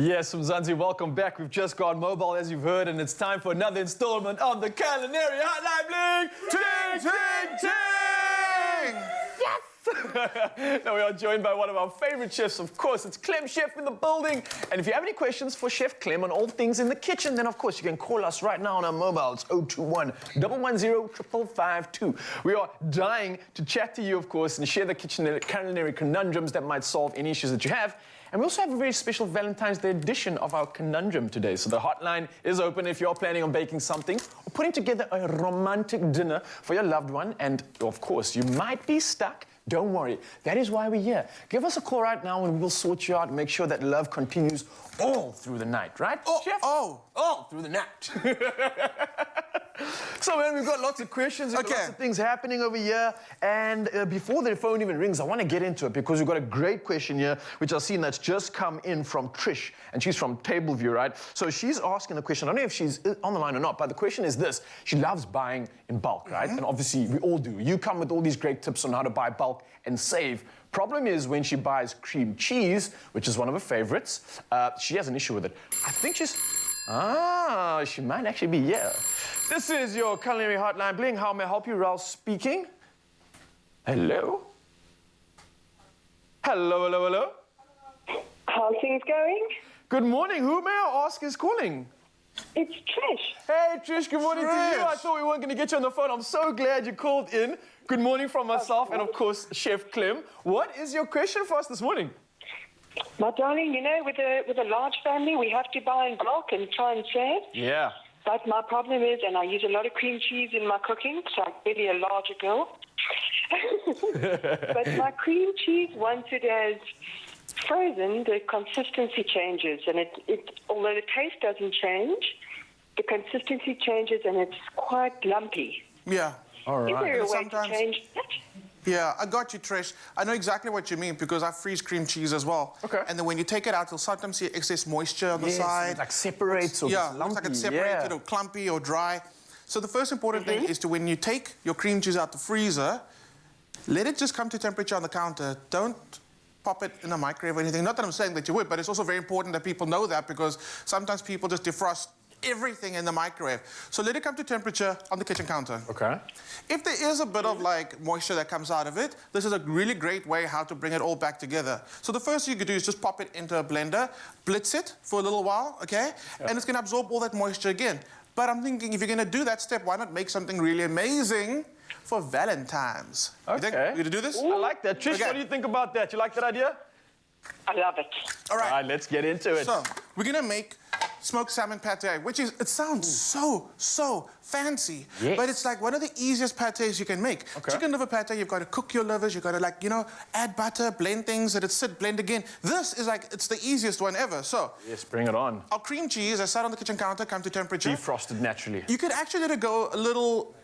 Yes, Mzansi, welcome back. We've just gone mobile, as you've heard, and it's time for another installment of the Culinary Hotline. Bling! Ting, ting, ting! Yes! Now we are joined by one of our favorite chefs, of course. It's Clem Chef in the building. And if you have any questions for Chef Clem on all things in the kitchen, then of course you can call us right now on our mobile. It's 021-110-552. We are dying to chat to you, of course, and share the culinary conundrums that might solve any issues that you have. And we also have a very special Valentine's Day edition of our conundrum today. So the hotline is open if you're planning on baking something or putting together a romantic dinner for your loved one. And of course, you might be stuck. Don't worry. That is why we're here. Give us a call right now and we'll sort you out and make sure that love continues all through the night, right, Chef? All through the night. So, man, we've got lots of questions, we've got lots of things happening over here. And before the phone even rings, I want to get into it because we've got a great question here, which I've seen that's just come in from Trish. And she's from Tableview, right? So she's asking the question, I don't know if she's on the line or not, but the question is this. She loves buying in bulk, right? And obviously, we all do. You come with all these great tips on how to buy bulk and save. Problem is when she buys cream cheese, which is one of her favorites, she has an issue with it. I think she might actually be, yeah. This is your Culinary Hotline. Bling, how may I help you? Ralph speaking. Hello? Hello, hello, hello? How's things going? Good morning. Who may I ask is calling? It's Trish. Hey, Trish, good morning to you. I thought we weren't going to get you on the phone. I'm so glad you called in. Good morning from myself and, of course, Chef Clem. What is your question for us this morning? My darling, you know, with a large family, we have to buy in bulk and try and save. Yeah. But my problem is, and I use a lot of cream cheese in my cooking, so I'm really a larger girl. But my cream cheese, once it has frozen, the consistency changes. And although the taste doesn't change, the consistency changes and it's quite lumpy. Yeah. All right. Is there a way to change that? Yeah, I got you, Trish. I know exactly what you mean because I freeze cream cheese as well. Okay. And then when you take it out, you'll sometimes see excess moisture on the side. It like separates or lumpy. Looks like it's separated or clumpy or dry. So the first important thing is to, when you take your cream cheese out the freezer, let it just come to temperature on the counter. Don't pop it in the microwave or anything. Not that I'm saying that you would, but it's also very important that people know that because sometimes people just defrost everything in the microwave. So let it come to temperature on the kitchen counter. Okay. If there is a bit of like moisture that comes out of it, this is a really great way how to bring it all back together. So the first thing you could do is just pop it into a blender, blitz it for a little while, okay? Yeah. And it's gonna absorb all that moisture again. But I'm thinking if you're gonna do that step, why not make something really amazing for Valentine's? Okay. You think you're gonna do this? Ooh, I like that. Trish, what do you think about that? You like that idea? I love it. All right, let's get into it. So we're gonna make smoked salmon pate, which is, it sounds so fancy, but it's like one of the easiest pates you can make. Chicken liver pate, you've got to cook your livers, you've got to like, you know, add butter, blend things, let it sit, blend again. This is like, it's the easiest one ever, so. Yes, bring it on. Our cream cheese, I sat on the kitchen counter, come to temperature. Defrosted naturally. You could actually let it go a little,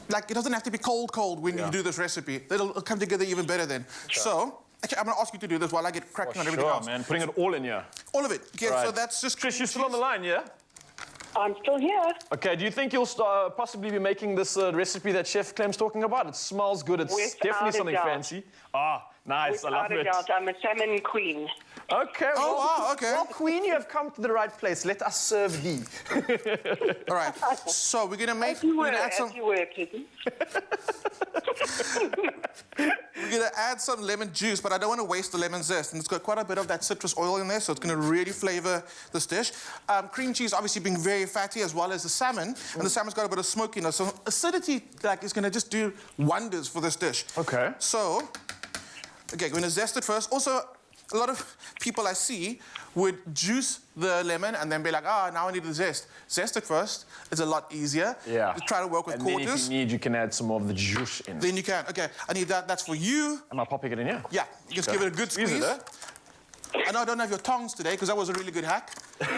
like it doesn't have to be cold when you do this recipe. It'll come together even better then. So, actually, I'm going to ask you to do this while I get cracking on everything else. Man. Putting it all in here. All of it. Okay, so that's just... Trish, you're still on the line, yeah? I'm still here. Okay, do you think you'll possibly be making this recipe that Chef Clem's talking about? It smells good. It's definitely something fancy. Ah, nice. I love it. Without a doubt, I'm a salmon queen. Okay. Well, Queen, you have come to the right place. Let us serve thee. All right. So we're going to make... We're going to add some lemon juice, but I don't want to waste the lemon zest. And it's got quite a bit of that citrus oil in there, so it's going to really flavor this dish. Cream cheese obviously being very fatty, as well as the salmon. And the salmon's got a bit of smokiness. So acidity is going to just do wonders for this dish. Okay. So, we're going to zest it first. Also, a lot of people I see would juice the lemon and then be like, now I need the zest. Zest it first. It's a lot easier. Yeah. Just try to work with quarters. And then if you need, you can add some of the juice in. Then you can. Okay, I need that. That's for you. Am I popping it in here? Yeah. Just give it a good squeeze. I know I don't have your tongs today because that was a really good hack.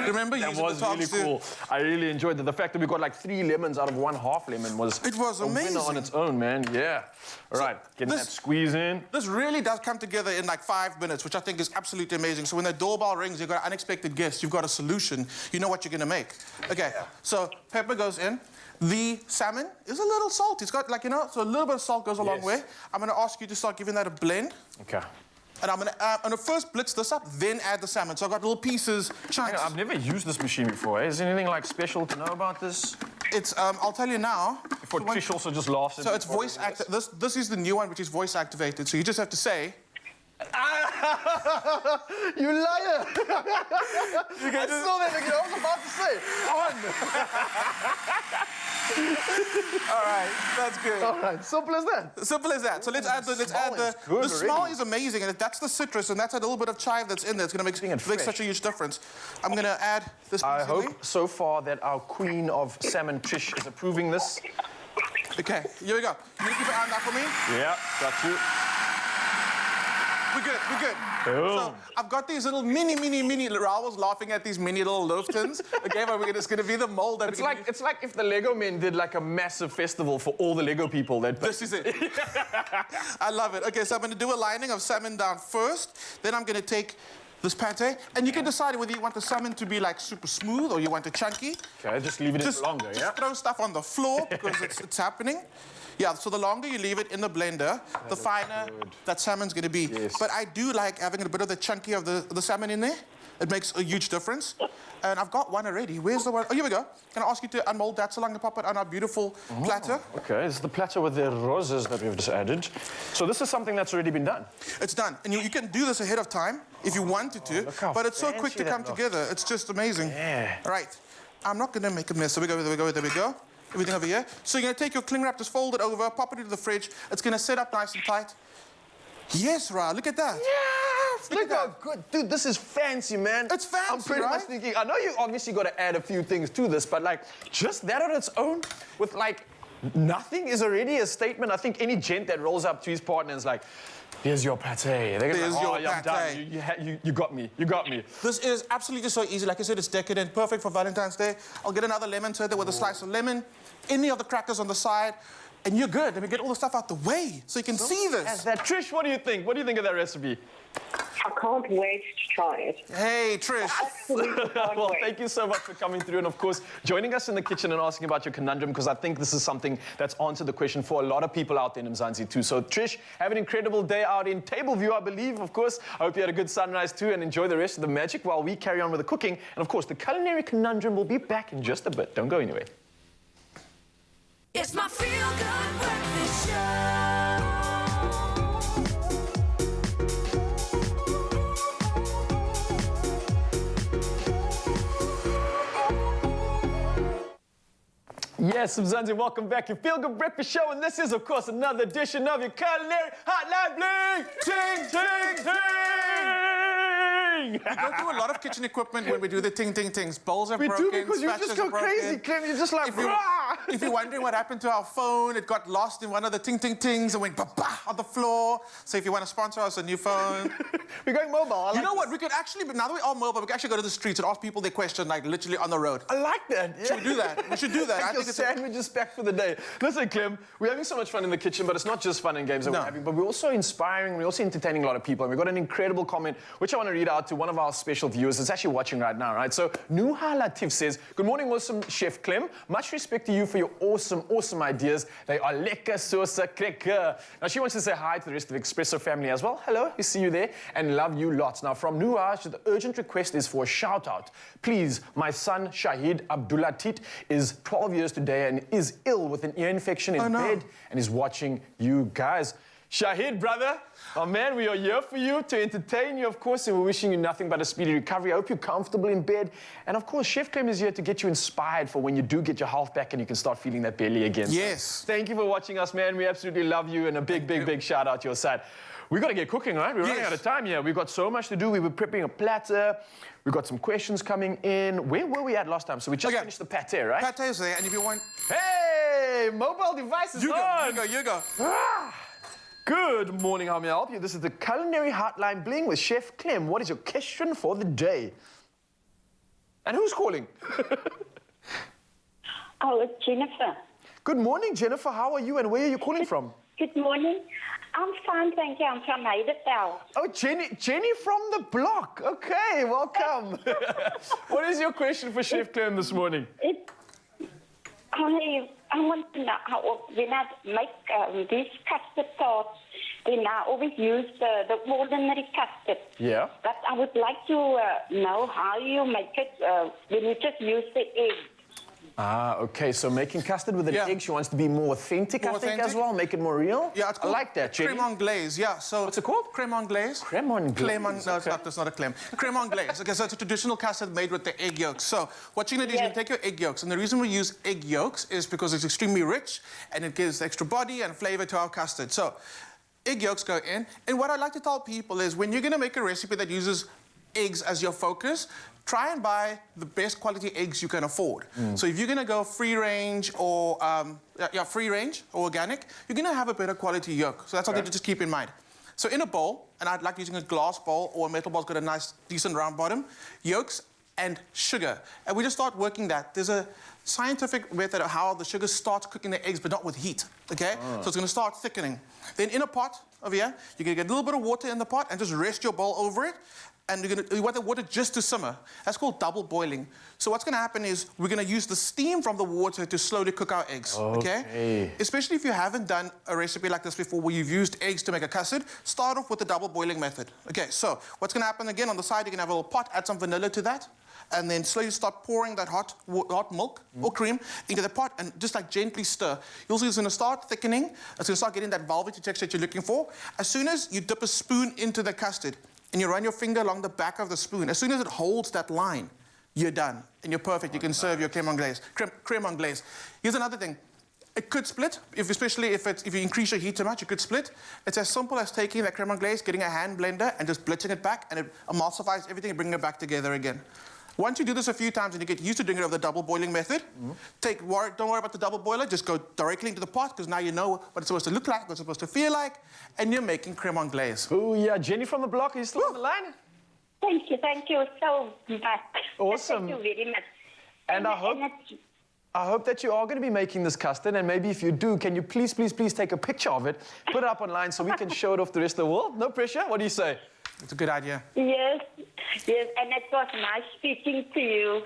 Remember that using the tongs really cool. I really enjoyed it. The fact that we got like 3 lemons out of 1 half lemon was amazing. A winner on its own, man. Yeah. All right, getting that squeeze in. This really does come together in like 5 minutes, which I think is absolutely amazing. So when the doorbell rings, you've got unexpected guests, you've got a solution, you know what you're gonna make. Okay, so pepper goes in. The salmon is a little salty. It's got like, you know, so a little bit of salt goes a long way. I'm gonna ask you to start giving that a blend. Okay. And I'm gonna first blitz this up, then add the salmon. So I've got little pieces, chunks. I've never used this machine before. Is there anything like special to know about this? It's, I'll tell you now. Before Trish also just laughs at So me. it's voice activated. This is the new one, which is voice activated. So you just have to say. You liar! I saw that again. I was about to say, All right, that's good. All right, simple as that. Simple as that. So let's add the. The smell is amazing, and that's the citrus, and that's a little bit of chive that's in there. It's going to make such a huge difference. I'm going to add this. I piece in hope there. so far that our queen of salmon, Trish, is approving this. Okay, here we go. You keep an eye on that for me. Yeah, got you. We're good, we're good. Boom. So I've got these little mini, Raoul was laughing at these mini little loaf tins. Okay, but it's going to be the mold that It's like if the Lego men did like a massive festival for all the Lego people. This is it. I love it. Okay, so I'm going to do a lining of salmon down first. Then I'm going to take this pate, and you can decide whether you want the salmon to be like super smooth or you want it chunky. Okay, just leave it in longer, Just throw stuff on the floor because it's happening. Yeah, so the longer you leave it in the blender, the finer that salmon's going to be. Yes. But I do like having a bit of the chunky of the salmon in there. It makes a huge difference. And I've got one already. Where's the one? Oh, here we go. Can I ask you to unmold that so long and pop it on our beautiful platter? Okay, it's the platter with the roses that we've just added. So this is something that's already been done. It's done. And you can do this ahead of time if you wanted to. Look how But it's so quick to fancy come that looks. together. It's just amazing. Yeah. All right. I'm not going to make a mess. There we go, there we go, there we go. Everything over here. So you're going to take your cling wrap, just fold it over, pop it into the fridge. It's going to set up nice and tight. Yes, Ra, look at that. Yes! Look how good. Dude, this is fancy, man. It's fancy, I'm pretty right? much thinking, I know you obviously got to add a few things to this, but like, just that on its own, with like, nothing is already a statement. I think any gent that rolls up to his partner and is like, here's your pate. They're gonna be like, There's your I'm done. pate. You got me. You got me. This is absolutely just so easy. Like I said, it's decadent, perfect for Valentine's Day. I'll get another lemon to it with a slice of lemon, any of the crackers on the side, and you're good. Let me get all the stuff out the way so you can see As this. that, Trish, what do you think? What do you think of that recipe? I can't wait to try it. Hey, Trish. Absolutely can't Well, wait. thank you so much for coming through and, of course, joining us in the kitchen and asking about your conundrum, because I think this is something that's answered the question for a lot of people out there in Mzansi too. So, Trish, have an incredible day out in Tableview, I believe, of course. I hope you had a good sunrise too, and enjoy the rest of the magic while we carry on with the cooking. And, of course, the culinary conundrum will be back in just a bit. Don't go anywhere. It's my feel-good breakfast show. Yes, Mzansi, welcome back. Your Feel Good Breakfast Show, and this is, of course, another edition of your Culinary Hotline Bling! Ting, ting, ting! We go through a lot of kitchen equipment when we do the ting, ting, tings. Bowls are We broken, do, because you spatulas just are go broken. crazy, Clem. You're just like, If you're wondering what happened to our phone, it got lost in one of the ting, ting, tings and went ba-ba on the floor. So if you want to sponsor us a new phone. We're going mobile. You know what? We could actually, but now that we are mobile, we can actually go to the streets and ask people their question, like literally on the road. I like that. Yeah. Should we do that? We should do that. Take I your think it's sandwiches back for the day. Listen, Clem, we're having so much fun in the kitchen, but it's not just fun and games that we're having, but we're also inspiring, we're also entertaining a lot of people. And we've got an incredible comment, which I want to read out to one of our special viewers that's actually watching right now, right? So, Nuha Latif says, good morning, awesome Chef Clem. Much respect to you for your awesome ideas. They are lekker soos 'n cracker. Now, she wants to say hi to the rest of the Expresso family as well. Hello, we see you there, and love you lots. Now, from Nuha, the urgent request is for a shout out. Please, my son Shahid Abdulatit is 12 years today and is ill with an ear infection in bed and is watching you guys. Shahid, brother, oh man, we are here for you to entertain you, of course, and we're wishing you nothing but a speedy recovery. I hope you're comfortable in bed. And of course, Chef Clem is here to get you inspired for when you do get your health back and you can start feeling that belly again. Yes. Thank you for watching us, man. We absolutely love you, and a big shout out to your side. We've got to get cooking, right? We're running out of time here. We've got so much to do. We were prepping a platter. We've got some questions coming in. Where were we at last time? So we just finished the pate, right? Pate is there, and if you want... Hey, mobile devices on. You go. Good morning, how may I help you? This is the Culinary Hotline Bling with Chef Clem. What is your question for the day? And who's calling? Oh, it's Jennifer. Good morning, Jennifer. How are you and where are you calling from? Good morning. I'm fine, thank you. I'm from Maidavale. Oh, Jenny from the block. Okay, welcome. What is your question for Chef Clem this morning? I I want to know how, when I make these custard tarts, then I always use the ordinary custard. Yeah. But I would like to know how you make it when you just use the egg. Ah, okay. So making custard with an Yeah. egg, she wants to be more authentic, More I think, as authentic? well. Make it more real. Yeah, it's I called like that, Jenny. creme anglaise. Yeah, so What's it called? Creme anglaise. Creme anglaise. No, it's Okay. not. It's not a creme. Creme anglaise. Okay, so it's a traditional custard made with the egg yolks. So what you're gonna do is you're Yes. gonna take your egg yolks, and the reason we use egg yolks is because it's extremely rich and it gives extra body and flavor to our custard. So egg yolks go in, and what I like to tell people is when you're gonna make a recipe that uses eggs as your focus, try and buy the best quality eggs you can afford. So if you're gonna go free range or free range or organic, you're gonna have a better quality yolk. So that's something to just keep in mind. So in a bowl, and I'd like using a glass bowl or a metal bowl, it's got a nice, decent round bottom, yolks and sugar. And we just start working that. There's a scientific method of how the sugar starts cooking the eggs, but not with heat, okay? So it's gonna start thickening. Then in a pot over here, you're gonna get a little bit of water in the pot and just rest your bowl over it. And you want the water just to simmer. That's called double boiling. So what's gonna happen is we're gonna use the steam from the water to slowly cook our eggs, okay? Especially if you haven't done a recipe like this before where you've used eggs to make a custard, start off with the double boiling method. Okay, so what's gonna happen again, on the side you're gonna have a little pot, add some vanilla to that, and then slowly start pouring that hot milk or cream into the pot and just like gently stir. You'll see it's gonna start thickening. It's gonna start getting that velvety texture that you're looking for. As soon as you dip a spoon into the custard, and you run your finger along the back of the spoon, as soon as it holds that line, you're done. And you're perfect. You can serve your creme anglaise. Creme anglaise. Here's another thing. It could split, especially if you increase your heat too much, it could split. It's as simple as taking that creme anglaise, getting a hand blender, and just blitzing it back, and it emulsifies everything and bringing it back together again. Once you do this a few times and you get used to doing it over the double boiling method, don't worry about the double boiler, just go directly into the pot, because now you know what it's supposed to look like, what it's supposed to feel like, and you're making creme anglaise. Oh, yeah. Jenny from the block, are you still on the line? Thank you so much. Awesome. Thank you very much. And I hope that you are going to be making this custard, and maybe if you do, can you please take a picture of it, put it up online so we can show it off the rest of the world? No pressure. What do you say? It's a good idea. Yes, and it was nice speaking to you.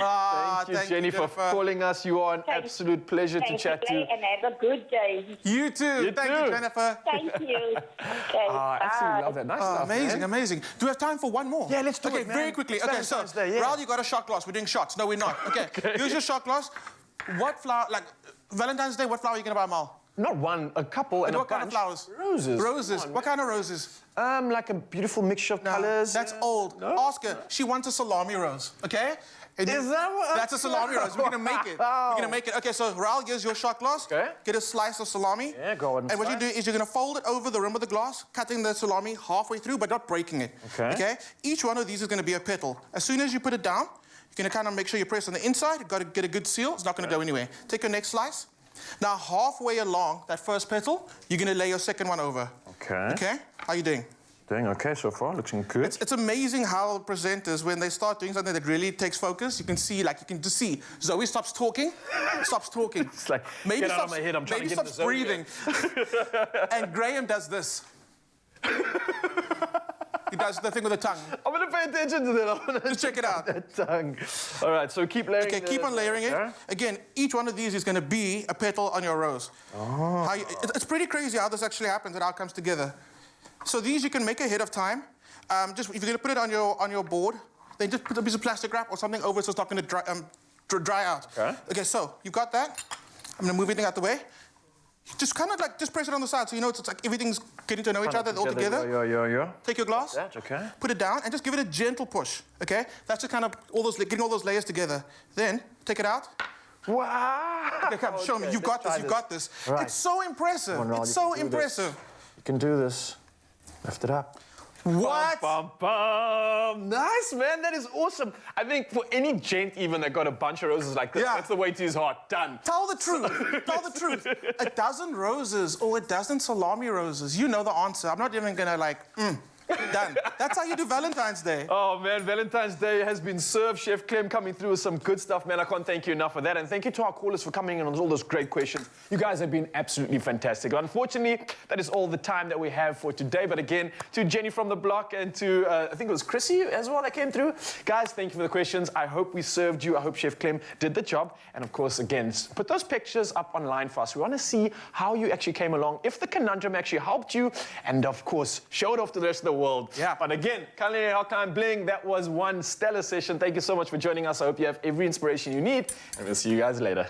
Ah, Thank you, Jenny, for calling us. You are an absolute pleasure to chat to. And have a good day. You too. Thank you, Jennifer. Thank you. Okay, I absolutely love that. Nice stuff, Amazing, man. amazing. Do we have time for one more? Yeah, let's do it, Okay, man. very quickly. It's Okay, so, Valentine's Day, yeah. Raul, you got a shot glass. We're doing shots. No, we're not. Okay, use your shot glass. What flower, like, Valentine's Day, what flower are you going to buy, Mal? Not one, a couple and What a kind of bunch. flowers? Roses. Roses. Come on, What kind of roses? like a beautiful mixture of colours. That's old. No? Ask her. She wants a salami rose, okay? And Is that what? That's a salami rose. We're gonna make it. We're gonna make it. Okay, so Raul, here's your shot glass. Okay. Get a slice of salami. Yeah, go on. And what you do is you're gonna fold it over the rim of the glass, cutting the salami halfway through, but not breaking it. Okay. Okay? Each one of these is gonna be a petal. As soon as you put it down, you're gonna kind of make sure you press on the inside. You've got to get a good seal. It's not gonna go anywhere. Take your next slice. Now, halfway along that first petal, you're gonna lay your second one over. Okay. Okay? How you doing? Doing okay so far. Looking good. It's amazing how presenters, when they start doing something that really takes focus, you can just see Zoe stops talking. It's like, maybe get out of stops, my head, I'm trying maybe to get in the stops zone breathing. And Graham does this. He does the thing with the tongue. I'm going to pay attention to that. I'm gonna Just check it out. that tongue. All right, so keep layering Okay, keep on layering it. Again, each one of these is going to be a petal on your rose. It's pretty crazy how this actually happens and how it comes together. So these you can make ahead of time. Just if you're going to put it on your board, then just put a piece of plastic wrap or something over it so it's not going to dry out. Okay, so you've got that. I'm going to move everything out the way. Just kind of like, just press it on the side so you know it's like everything's getting to know each other all together. Yeah. Take your glass, That, okay. put it down, and just give it a gentle push, okay? That's just kind of getting all those layers together. Then, take it out. Wow. Okay, come, show me. You've got this. Right. It's so impressive. Come on, Raul, It's you so can do impressive. this. You can do this. Lift it up. What? Bum, bum. Nice, man. That is awesome. I think for any gent even that got a bunch of roses like this, Yeah. that's the way to his heart. Done. Tell the truth. Tell the truth. A dozen roses or a dozen salami roses. You know the answer. I'm not even gonna like, Done. That's how you do Valentine's Day. Oh man, Valentine's Day has been served. Chef Clem coming through with some good stuff, man. I can't thank you enough for that. And thank you to our callers for coming in on all those great questions. You guys have been absolutely fantastic. Unfortunately, that is all the time that we have for today. But again, to Jenny from the block and to, I think it was Chrissy as well that came through. Guys, thank you for the questions. I hope we served you. I hope Chef Clem did the job. And of course, again, put those pictures up online for us. We want to see how you actually came along, if the conundrum actually helped you, and of course, show it off to the rest of the world. Yeah. But again, Culinary Hotline Bling, that was one stellar session. Thank you so much for joining us. I hope you have every inspiration you need, and we'll see you guys later.